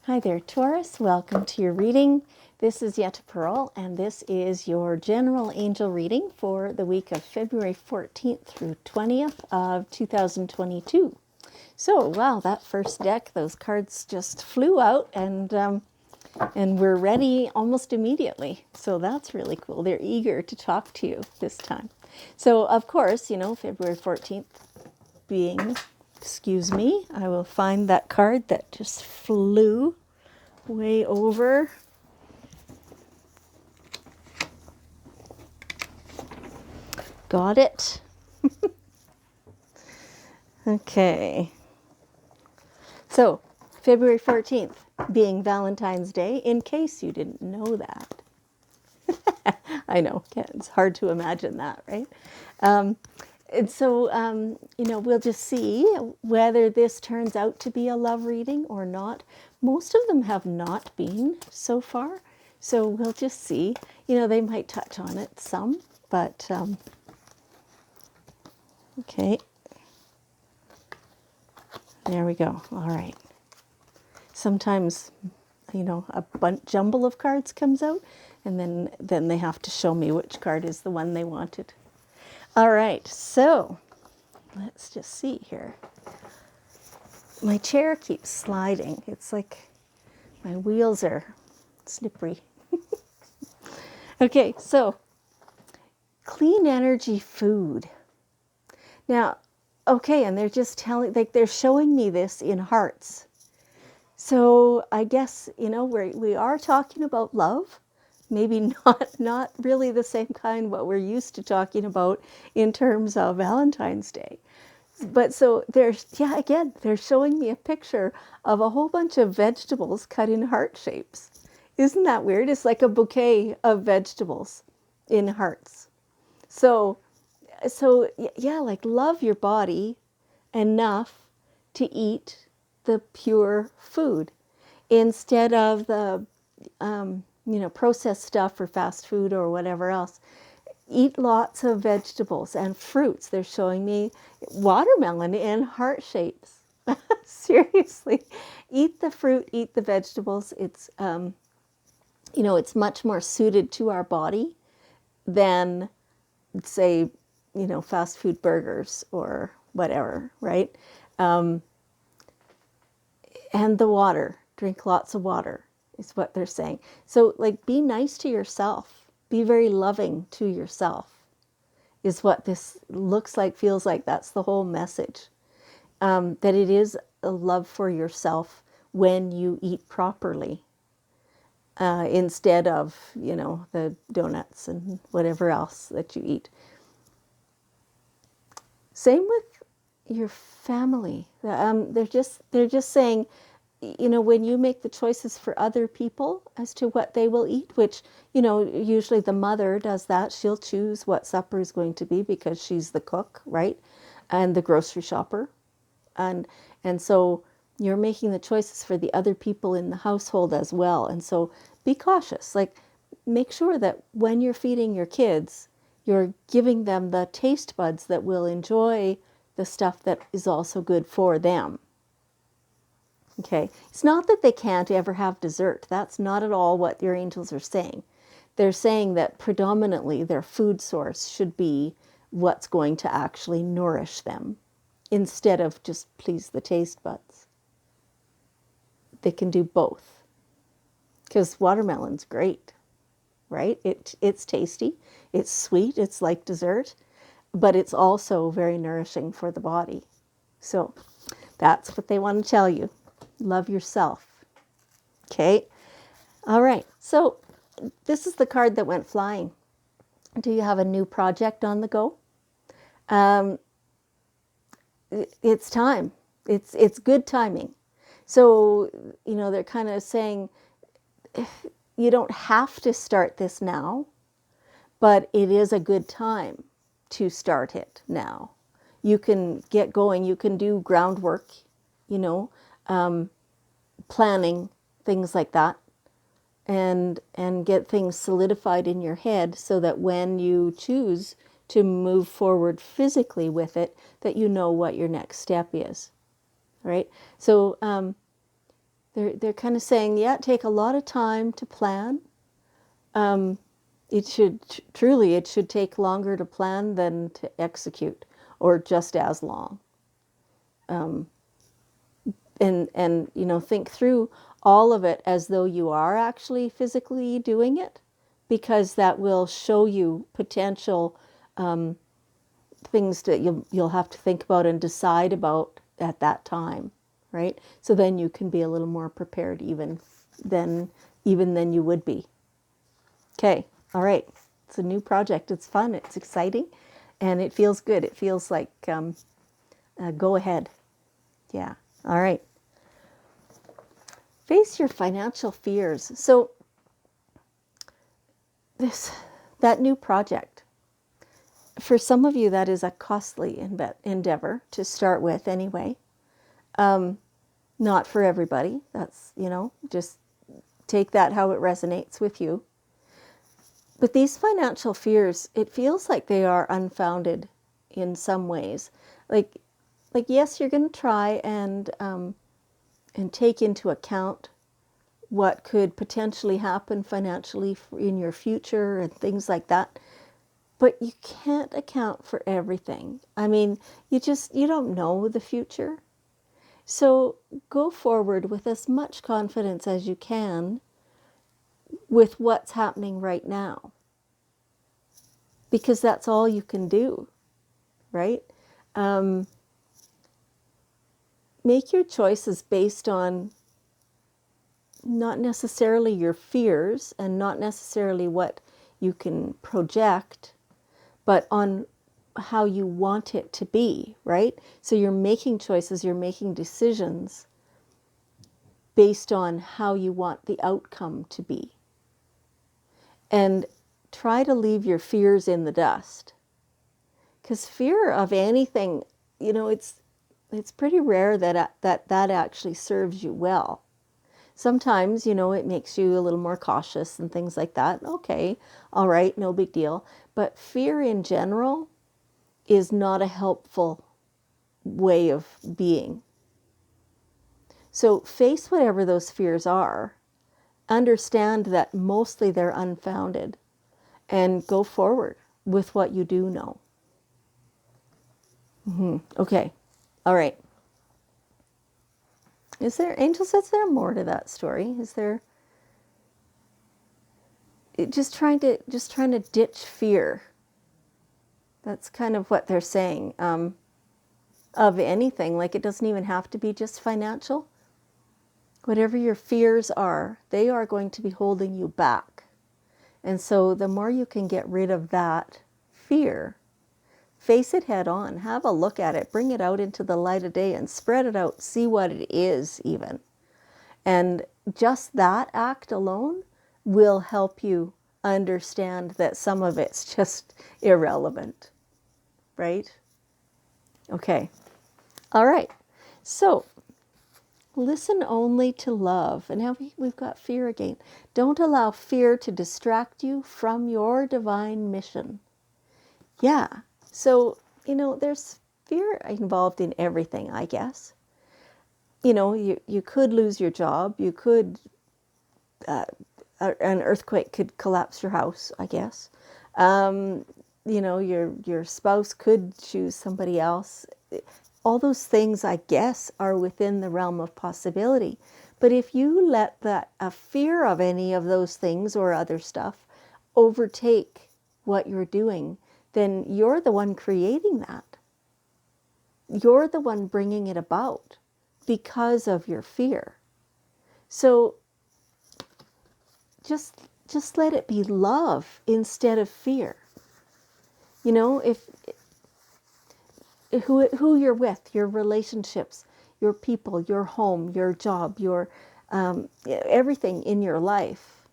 Hi there, Taurus. Welcome to your reading. This is Yetta Pearl, and this is your general angel reading for the week of February 14th through 20th of 2022. So, wow, that first deck, those cards just flew out, and we're ready almost immediately. So that's really cool. They're eager to talk to you this time. So, of course, you know, February 14th being, excuse me, I will find that card that just flew way over. Got it. Okay. So, February 14th being Valentine's Day, in case you didn't know that. I know, it's hard to imagine that, right? And so, you know, we'll just see whether this turns out to be a love reading or not. Most of them have not been so far. So we'll just see. You know, they might touch on it some, but okay. There we go. All right. Sometimes, you know, a jumble of cards comes out, and then they have to show me which card is the one they wanted. All right, so let's just see here. My chair keeps sliding. It's like my wheels are slippery. Okay, so clean energy food. Now, okay, and they're just telling, like they're showing me this in hearts. So I guess, you know, we are talking about love. Maybe not really the same kind what we're used to talking about in terms of Valentine's Day. But so there's, yeah, again, they're showing me a picture of a whole bunch of vegetables cut in heart shapes. Isn't that weird? It's like a bouquet of vegetables in hearts. So yeah, like love your body enough to eat the pure food instead of the you know, processed stuff or fast food or whatever else. Eat lots of vegetables and fruits. They're showing me watermelon in heart shapes. Seriously, eat the fruit, eat the vegetables. It's you know, it's much more suited to our body than, say, you know, fast food burgers or whatever, right? And the water, drink lots of water is what they're saying. So, like, be nice to yourself. Be very loving to yourself is what this looks like, feels like. That's the whole message. That it is a love for yourself when you eat properly. Instead of, you know, the donuts and whatever else that you eat. Same with your family. They're just saying, you know, when you make the choices for other people as to what they will eat, which, you know, usually the mother does that. She'll choose what supper is going to be because she's the cook, right? And the grocery shopper. And so you're making the choices for the other people in the household as well. And so be cautious. Like, make sure that when you're feeding your kids, you're giving them the taste buds that will enjoy the stuff that is also good for them. Okay, it's not that they can't ever have dessert. That's not at all what your angels are saying. They're saying that predominantly their food source should be what's going to actually nourish them instead of just please the taste buds. They can do both because watermelon's great, right? It's tasty, it's sweet, it's like dessert, but it's also very nourishing for the body. So that's what they want to tell you. Love yourself. Okay. All right. So this is the card that went flying. Do you have a new project on the go? It's time. It's good timing. So, you know, they're kind of saying you don't have to start this now, but it is a good time to start it now. You can get going. You can do groundwork, you know, planning, things like that, and get things solidified in your head so that when you choose to move forward physically with it, that you know what your next step is, right? So they're kind of saying, yeah, take a lot of time to plan. It should truly, it should take longer to plan than to execute, or just as long. And think through all of it as though you are actually physically doing it, because that will show you potential things that you'll have to think about and decide about at that time, right? So then you can be a little more prepared than you would be. Okay, all right. It's a new project. It's fun. It's exciting, and it feels good. It feels like go ahead. Yeah. All right. Face your financial fears. So that new project, for some of you, that is a costly endeavor to start with anyway. Not for everybody. That's, just take that how it resonates with you. But these financial fears, it feels like they are unfounded in some ways. Like yes, you're going to try and take into account what could potentially happen financially in your future and things like that. But you can't account for everything. I mean, you don't know the future. So go forward with as much confidence as you can with what's happening right now, because that's all you can do, right? Make your choices based on not necessarily your fears and not necessarily what you can project, but on how you want it to be, right? So you're making choices, you're making decisions based on how you want the outcome to be. And try to leave your fears in the dust. Because fear of anything, it's pretty rare that actually serves you well. Sometimes, it makes you a little more cautious and things like that. Okay, all right, no big deal. But fear in general is not a helpful way of being. So face whatever those fears are. Understand that mostly they're unfounded, and go forward with what you do know. Okay, all right. Is there more to that story? Is there just trying to ditch fear? That's kind of what they're saying. Of anything, like it doesn't even have to be just financial. Whatever your fears are, they are going to be holding you back. And so the more you can get rid of that fear, face it head on, have a look at it, bring it out into the light of day and spread it out, see what it is even. And just that act alone will help you understand that some of it's just irrelevant, right? Okay. All right. So listen only to love. And now we've got fear again. Don't allow fear to distract you from your divine mission. Yeah. So, there's fear involved in everything, I guess. You could lose your job. You could, an earthquake could collapse your house, I guess. Your spouse could choose somebody else. All those things, I guess, are within the realm of possibility. But if you let a fear of any of those things or other stuff overtake what you're doing, then you're the one creating that. You're the one bringing it about because of your fear. So just let it be love instead of fear. If who you're with, your relationships, your people, your home, your job, your everything in your life.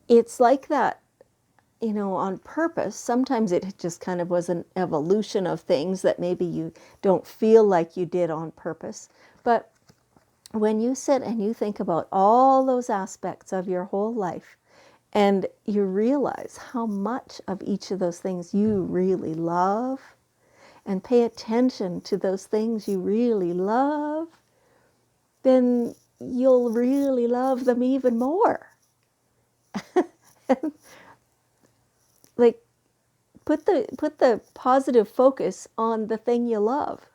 It's like that, on purpose. Sometimes it just kind of was an evolution of things that maybe you don't feel like you did on purpose. But when you sit and you think about all those aspects of your whole life, and you realize how much of each of those things you really love, and pay attention to those things you really love, then you'll really love them even more. Like, put the positive focus on the thing you love,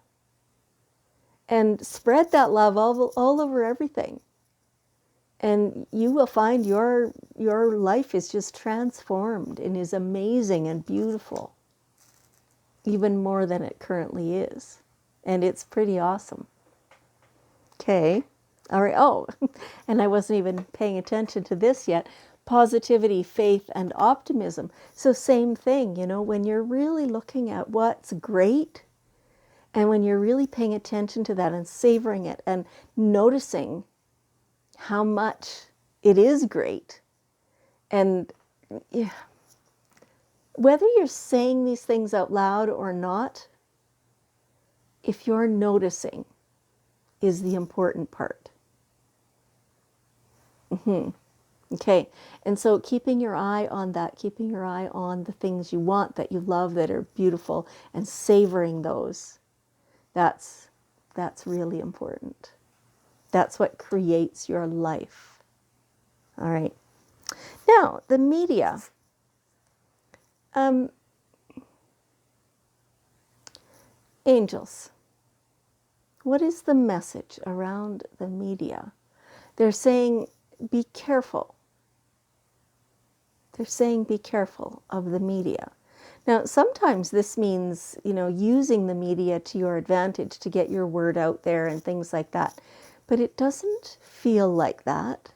and spread that love all over everything. And you will find your life is just transformed and is amazing and beautiful, even more than it currently is. And it's pretty awesome. Okay. All right. Oh, and I wasn't even paying attention to this yet. Positivity, faith, and optimism. So same thing, when you're really looking at what's great, and when you're really paying attention to that and savoring it and noticing how much it is great. And yeah, whether you're saying these things out loud or not, if you're noticing is the important part. Okay, and so keeping your eye on that, keeping your eye on the things you want, that you love, that are beautiful, and savoring those, that's really important. That's what creates your life. All right. Now, the media. Angels. What is the message around the media? They're saying, be careful. They're saying, be careful of the media. Now, sometimes this means, using the media to your advantage to get your word out there and things like that. But it doesn't feel like that.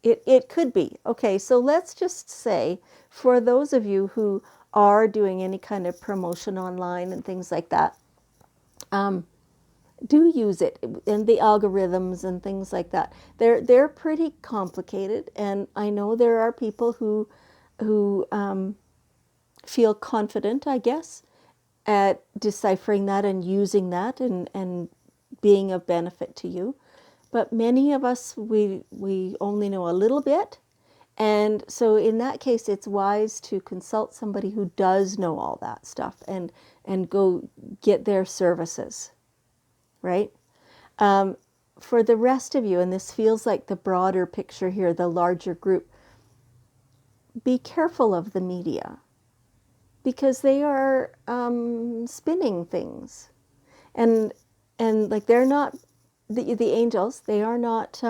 It could be. Okay, so let's just say, for those of you who are doing any kind of promotion online and things like that, do use it, and the algorithms and things like that. They're pretty complicated, and I know there are people who feel confident, I guess, at deciphering that and using that and being of benefit to you. But many of us, we only know a little bit. And so in that case, it's wise to consult somebody who does know all that stuff and go get their services, right? For the rest of you, and this feels like the broader picture here, the larger group, be careful of the media, because they are spinning things. And like, they're not, the angels, they are not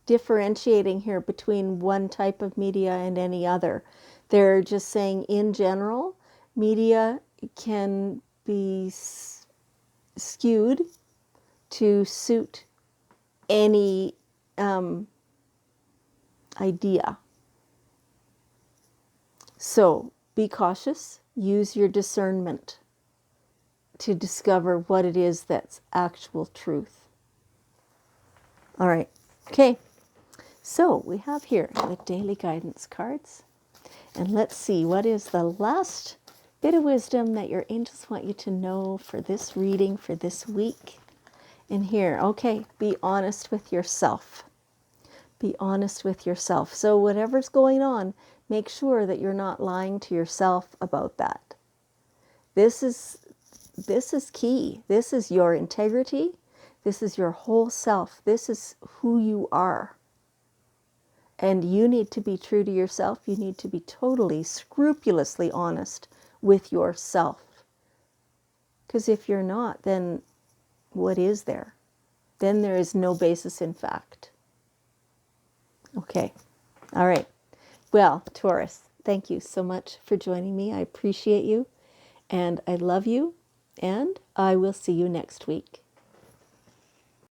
differentiating here between one type of media and any other. They're just saying, in general, media can be skewed to suit any idea. So be cautious, use your discernment to discover what it is that's actual truth. All right, okay. So we have here the daily guidance cards. And let's see, what is the last bit of wisdom that your angels want you to know for this reading for this week? And here, okay, be honest with yourself. Be honest with yourself. So whatever's going on, make sure that you're not lying to yourself about that. This is key. This is your integrity. This is your whole self. This is who you are. And you need to be true to yourself. You need to be totally, scrupulously honest with yourself. Because if you're not, then what is there? Then there is no basis in fact. Okay. All right. Well, Taurus, thank you so much for joining me. I appreciate you, and I love you, and I will see you next week.